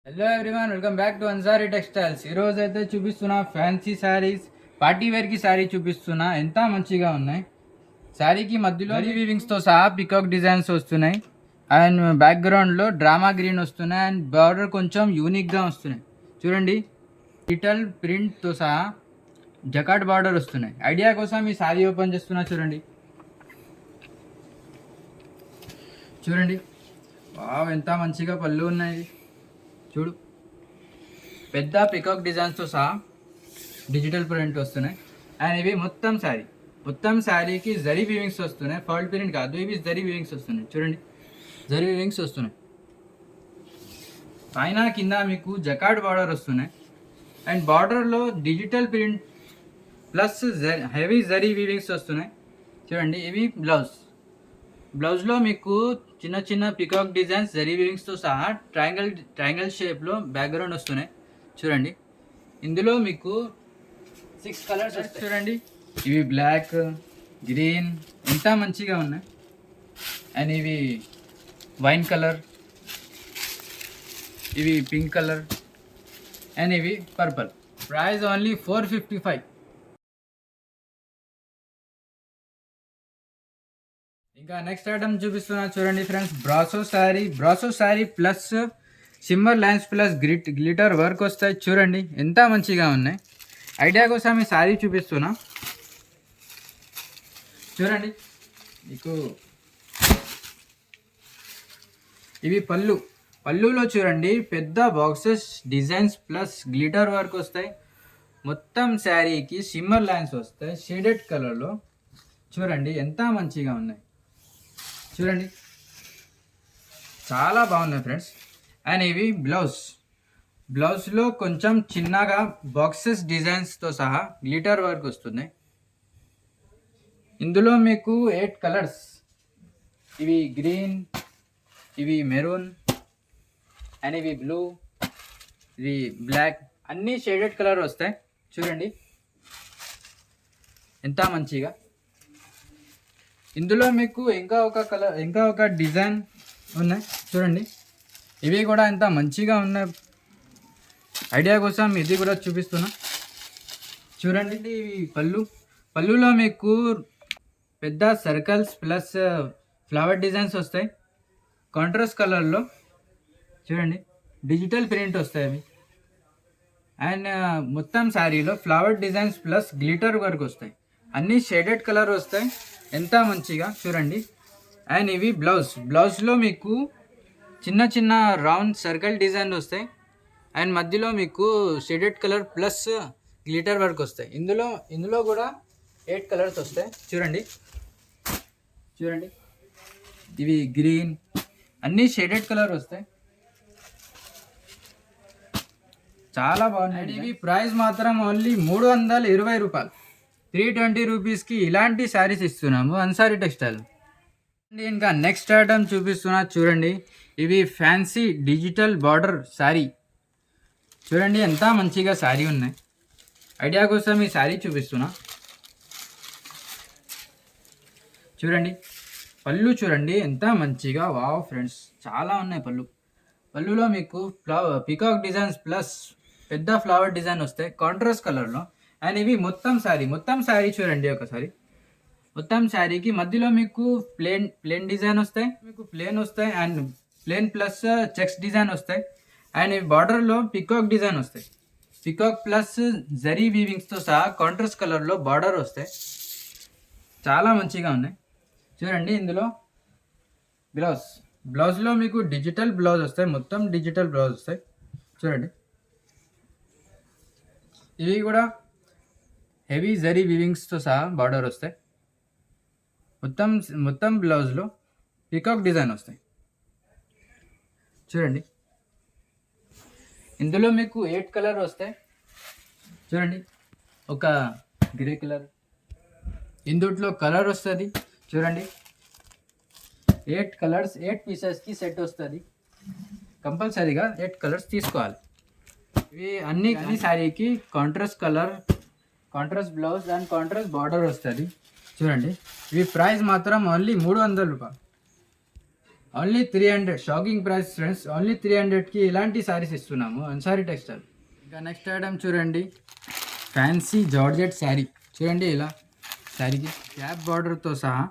Hello everyone, welcome back to Ansari textiles. ఈరోజు అయితే చూపిస్తున్నా ఫ్యాన్సీ శారీస్, పార్టీ వేర్కి శారీ చూపిస్తున్నా. ఎంత మంచిగా ఉన్నాయి. శారీకి మధ్యలో వీవింగ్స్తో సహా పికాక్ డిజైన్స్ వస్తున్నాయి. అండ్ బ్యాక్గ్రౌండ్లో డ్రామా గ్రీన్ వస్తున్నాయి. అండ్ బార్డర్ కొంచెం యూనిక్గా వస్తున్నాయి. చూడండి, డిజిటల్ ప్రింట్తో సహా జకాట్ బార్డర్ వస్తున్నాయి. ఐడియా కోసం ఈ శారీ ఓపెన్ చేస్తున్నా. చూడండి చూడండి వావ్, ఎంత మంచిగా పళ్ళు ఉన్నాయి. చూడు, పెద్ద పికాక్ డిజైన్స్తో సహా డిజిటల్ ప్రింట్ వస్తున్నాయి. అండ్ ఇవి మొత్తం శారీకి జరీ వీవింగ్స్ వస్తున్నాయి. ఫాల్ట్ ప్రింట్ కాదు, ఇవి జరీ వీవింగ్స్ వస్తున్నాయి. చూడండి, జరీ వీవింగ్స్ వస్తున్నాయి. పైన కింద మీకు జకార్డ్ బార్డర్ వస్తున్నాయి. అండ్ బార్డర్లో digital print plus heavy zari weavings వస్తున్నాయి. చూడండి, ఇవి బ్లౌజ్లో మీకు చిన్న చిన్న పికాక్ డిజైన్స్ జరీ వీవింగ్స్తో సహా ట్రయాంగిల్ షేప్లో బ్యాక్గ్రౌండ్ వస్తున్నాయి. చూడండి, ఇందులో మీకు 6 కలర్స్ వస్తాయి. చూడండి, ఇవి బ్లాక్, గ్రీన్ ఎంత మంచిగా ఉన్నాయి. అండ్ ఇవి వైన్ కలర్, ఇవి పింక్ కలర్, అండ్ ఇవి పర్పుల్. Price only 455. ఇంకా నెక్స్ట్ ఐటమ్ చూపిస్తున్నా. చూడండి friends, brasso sari plus shimmer lines plus glitter work వస్తాయి. చూడండి ఎంత మంచిగా ఉన్నాయి. ఐడియా కోసం ఈ శారీ చూపిస్తున్నా. చూడండి, మీకు ఇవి పళ్ళులో చూడండి పెద్ద boxes designs plus glitter work వస్తాయి. మొత్తం శారీకి సిమ్మర్ లైన్స్ వస్తాయి షేడెడ్ కలర్లో. చూడండి ఎంత మంచిగా ఉన్నాయి. చూడండి, చాలా బాగున్నాయి ఫ్రెండ్స్. అండ్ ఇవి బ్లౌజ్లో కొంచెం చిన్నగా బాక్సెస్ డిజైన్స్తో సహా గ్లిటర్ వర్క్ వస్తున్నాయి. ఇందులో మీకు 8 కలర్స్, ఇవి గ్రీన్, ఇవి మెరూన్, అండ్ ఇవి బ్లూ, ఇవి బ్లాక్, అన్నీ షేడెడ్ కలర్ వస్తాయి. చూడండి ఎంత మంచిగా. ఇందులో మీకు ఇంకా ఒక డిజైన్ ఉన్నాయి. చూడండి, ఇవి కూడా ఎంత మంచిగా ఉన్నాయి. ఐడియా కోసం ఇది కూడా చూపిస్తున్నా. చూడండి, ఇవి పళ్ళులో మీకు పెద్ద సర్కిల్స్ ప్లస్ ఫ్లవర్ డిజైన్స్ వస్తాయి కాంట్రాస్ట్ కలర్లో. చూడండి, డిజిటల్ ప్రింట్ వస్తాయి అవి. అండ్ మొత్తం శారీలో flower designs plus glitter work వస్తాయి. అన్నీ షేడెడ్ కలర్ వస్తాయి. ఎంత మంచిగా. చూడండి, అండ్ ఇవి బ్లౌజ్లో మీకు చిన్న రౌండ్ సర్కిల్ డిజైన్ వస్తాయి. అండ్ మధ్యలో మీకు shaded colour plus glitter work వస్తాయి. ఇందులో కూడా 8 కలర్స్ వస్తాయి. చూడండి, ఇవి గ్రీన్, అన్నీ షేడెడ్ కలర్ వస్తాయి. చాలా బాగున్నాయి. ఇవి ప్రైస్ మాత్రం ఓన్లీ 320 రూపాయలు. 320 రూపీస్కి ఇలాంటి శారీస్ ఇస్తున్నాము అన్సారీ టెక్స్టైల్. ఇంకా నెక్స్ట్ ఐటమ్ చూపిస్తున్నా. చూడండి, ఇవి ఫ్యాన్సీ డిజిటల్ బార్డర్ శారీ. చూడండి ఎంత మంచిగా శారీ ఉన్నాయి. ఐడియా కోసం ఈ శారీ చూపిస్తున్నా. చూడండి, పళ్ళు చూడండి ఎంత మంచిగా. వావ్ ఫ్రెండ్స్, చాలా ఉన్నాయి పళ్ళులో మీకు పికాక్ డిజైన్స్ ప్లస్ పెద్ద ఫ్లవర్ డిజైన్ వస్తాయి కాంట్రాస్ట్ కలర్లో. అండ్ ఇవి మొత్తం శారీ చూడండి ఒకసారి. మొత్తం శారీకి మధ్యలో మీకు ప్లేన్ డిజైన్ వస్తాయి, మీకు ప్లేన్ వస్తాయి. And plain plus checks design వస్తాయి. అండ్ ఈ బార్డర్లో పికాక్ డిజైన్ వస్తాయి. పికాక్ ప్లస్ జరీ వీవింగ్స్తో సహా కాంట్రాస్ట్ కలర్లో బార్డర్ వస్తాయి. చాలా మంచిగా ఉన్నాయి. చూడండి, ఇందులో బ్లౌజ్లో మీకు డిజిటల్ బ్లౌజ్ వస్తాయి. మొత్తం డిజిటల్ బ్లౌజ్ వస్తాయి. చూడండి, ఇవి కూడా హెవీ జరీ వీవింగ్స్తో సహా బార్డర్ వస్తాయి. మొత్తం బ్లౌజ్లో పికాక్ డిజైన్ వస్తాయి. చూడండి, ఇందులో మీకు 8 కలర్ వస్తాయి. చూడండి, ఒక గ్రే కలర్, ఇందుట్లో కలర్ వస్తుంది. చూడండి, 8 కలర్స్ 8 పీసెస్కి సెట్ వస్తుంది. కంపల్సరీగా 8 కలర్స్ తీసుకోవాలి. ఇవి అన్ని శారీకి contrast blouse and contrast border వస్తుంది. చూడండి, ఇవి ప్రైస్ మాత్రం ఓన్లీ 300 రూపాయలు. Only 300. Shocking price friends, only 300కి ఇలాంటి శారీస్ ఇస్తున్నాము అన్సారీ టెక్స్టైల్. ఇంకా నెక్స్ట్ ఐటమ్ చూడండి, ఫ్యాన్సీ జార్జెట్ శారీ. చూడండి ఇలా శారీకి క్యాప్ బార్డర్తో సహా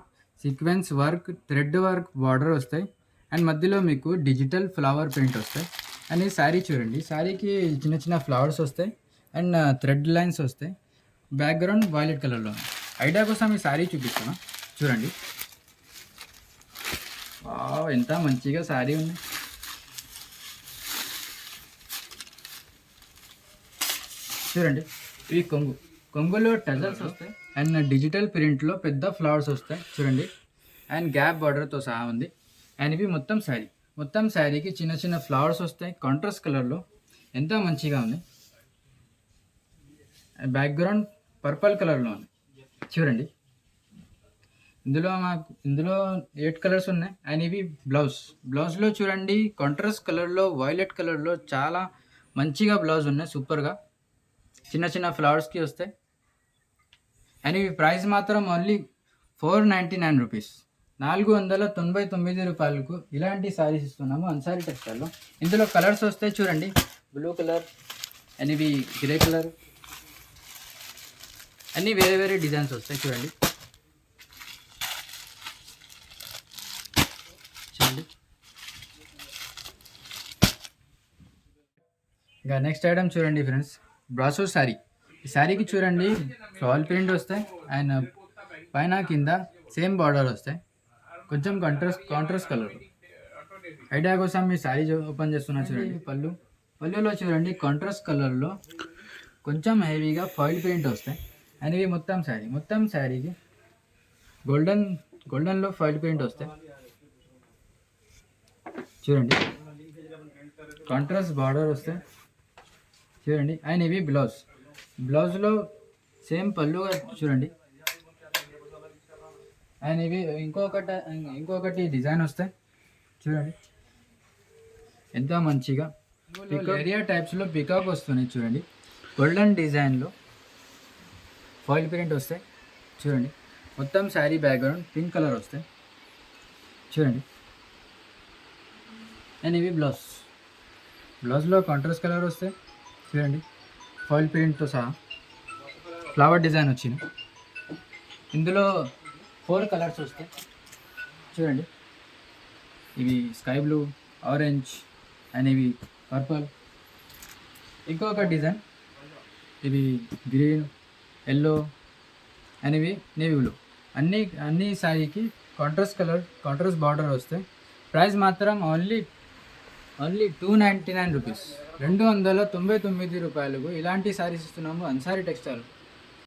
sequence work, thread work border వస్తాయి అండ్ మధ్యలో మీకు డిజిటల్ ఫ్లవర్ ప్రింట్ వస్తాయి. అండ్ ఈ శారీ చూడండి, శారీకి చిన్న చిన్న ఫ్లవర్స్ వస్తాయి అండ్ థ్రెడ్ లైన్స్ వస్తాయి. బ్యాక్గ్రౌండ్ వైలెట్ కలర్లో. ఐడియా కోసం ఈ శారీ చూపిస్తున్నా చూడండి. వావ్, ఎంత మంచిగా శారీ ఉంది. చూడండి, ఇవి కొంగులో టజల్స్ వస్తాయి అండ్ డిజిటల్ ప్రింట్లో పెద్ద ఫ్లవర్స్ వస్తాయి చూడండి. అండ్ గ్యాప్ బార్డర్తో సహా ఉంది. అండ్ ఇవి మొత్తం శారీకి చిన్న చిన్న ఫ్లవర్స్ వస్తాయి కాంట్రాస్ట్ కలర్లో. ఎంత మంచిగా ఉంది. బ్యాక్గ్రౌండ్ పర్పుల్ కలర్లో ఉంది చూడండి. ఇందులో 8 కలర్స్ ఉన్నాయి. అండ్ ఇవి బ్లౌజ్లో చూడండి, కాంట్రాస్ట్ కలర్లో వైలెట్ కలర్లో చాలా మంచిగా బ్లౌజ్ ఉన్నాయి సూపర్గా. చిన్న చిన్న ఫ్లవర్స్కి వస్తాయి. అండ్ ఇవి ప్రైస్ మాత్రం ఓన్లీ 499 రూపీస్, 499 రూపాయలకు ఇలాంటి శారీస్ ఇస్తున్నాము అన్సారీ టెక్స్టైల్లో. ఇందులో కలర్స్ వస్తాయి చూడండి, బ్లూ కలర్ అండ్ ఇవి గ్రే కలర్, అన్నీ వేరే వేరే డిజైన్స్ వస్తాయి చూడండి. ఇంకా నెక్స్ట్ ఐటమ్ చూడండి ఫ్రెండ్స్, బ్రాసో శారీ. ఈ శారీకి చూడండి ఫ్లాల్ ప్రింట్ వస్తాయి అండ్ పైన కింద సేమ్ బార్డర్ వస్తాయి, కొంచెం కాంట్రాస్ట్ కలర్. ఐడియా కోసం మీ శారీ ఓపెన్ చేస్తున్నా చూడండి. పళ్ళులో చూడండి కాంట్రాస్ట్ కలర్లో కొంచెం హెవీగా ఫాయిల్ ప్రింట్ వస్తాయి. అండ్ ఇవి మొత్తం శారీకి గోల్డెన్లో ఫాయిల్ ప్రింట్ వస్తాయి చూడండి. కాంట్రాస్ట్ బార్డర్ వస్తాయి చూడండి. అండ్ ఇవి బ్లౌజ్లో సేమ్ పళ్ళుగా చూడండి. అండ్ ఇవి ఇంకొకటి డిజైన్ వస్తాయి చూడండి. ఎంత మంచిగా ఏరియా టైప్స్లో పికాక్ వస్తున్నాయి చూడండి. గోల్డెన్ డిజైన్లో ఫాయిల్ ప్రింట్ వస్తాయి చూడండి. మొత్తం శారీ బ్యాక్గ్రౌండ్ పింక్ కలర్ వస్తాయి చూడండి. అండ్ ఇవి బ్లౌజ్లో కాంట్రాస్ట్ కలర్ వస్తాయి చూడండి. ఫాయిల్ ప్రింట్తో సహా ఫ్లవర్ డిజైన్ వచ్చింది. ఇందులో 4 కలర్స్ వస్తాయి చూడండి. ఇవి స్కై బ్లూ, ఆరెంజ్ అండ్ ఇవి పర్పుల్. ఇంకొక డిజైన్ ఇవి గ్రీన్, ఎల్లో అండ్ ఇవి నేవీ బ్లూ. అన్ని శారీకి కాంట్రాస్ట్ బార్డర్ వస్తాయి. ప్రైస్ మాత్రం ఓన్లీ 299 రూపీస్, 299 రూపాయలకు ఇలాంటి శారీస్ ఇస్తున్నాము అన్సారీ టెక్స్టైల్.